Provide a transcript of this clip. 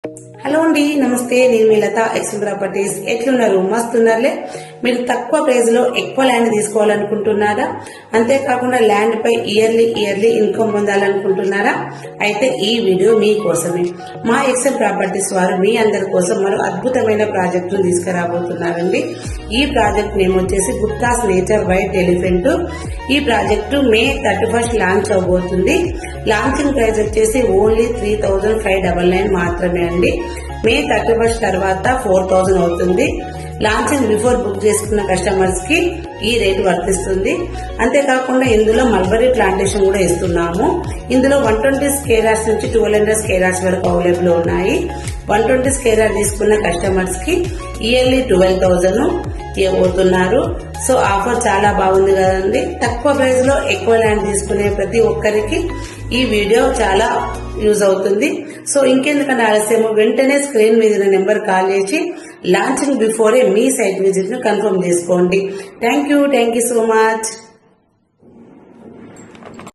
Hello అండి, నమస్తే. నేను మీ లత, ఎక్సెల్ ప్రాపర్టీస్. ఎట్లున్నారు? మస్తున్నారులే. మీరు తక్కువ ప్రైస్ లో ఎక్కువ ల్యాండ్ తీసుకోవాలనుకుంటున్నారా? అంతేకాకుండా ల్యాండ్ పై ఇయర్లీ ఇన్కమ్ పొందాలనుకుంటున్నారా? అయితే ఈ వీడియో మీకోసమే. మా ఎక్సెల్ ప్రాపర్టీస్ వారు మీ అందరి కోసం మరో అద్భుతమైన ప్రాజెక్ట్ ను తీసుకురాబోతున్నారండి. ఈ ప్రాజెక్ట్ నేమ్ వచ్చేసి గుప్తాస్ నేచర్ వైట్ ఎలిఫెంట్. ఈ ప్రాజెక్టు మే 31 లాంచ్ అవబోతుంది. లాంచింగ్ ప్రైస్ వచ్చేసి ఓన్లీ 3599 మాత్రమే అండి. మే 31 తర్వాత 4000 అవుతుంది. లాంచింగ్ బిఫోర్ బుక్ చేసుకున్న కస్టమర్స్ కి ఈ రేటు వర్తిస్తుంది. అంతేకాకుండా ఇందులో మల్బరీ ప్లాంటేషన్ కూడా ఇస్తున్నాము. ఇందులో 120 స్క్వేర్ యార్డ్స్ నుంచి 1200 స్క్వేర్ యార్డ్స్ వరకు అవైలబుల్ ఉన్నాయి. 120 స్క్వేర్ యార్డ్ తీసుకున్న కస్టమర్స్ కి ఇయర్లీ 12,000 ఇవ్వబోతున్నారు. సో ఆఫర్ చాలా బాగుంది కదండి. తక్కువ ప్రైస్ లో ఎక్కువ ల్యాండ్ తీసుకునే ప్రతి ఒక్కరికి ఈ వీడియో చాలా యూజ్ అవుతుంది. సో ఇంకెందుకన్నా ఆలస్యము, వెంటనే స్క్రీన్ మీద నెంబర్ కాల్ చేసి లాంచింగ్ బిఫోరే మీ సైట్ విజిట్ ను కన్ఫర్మ్ చేసుకోండి. Thank you so much.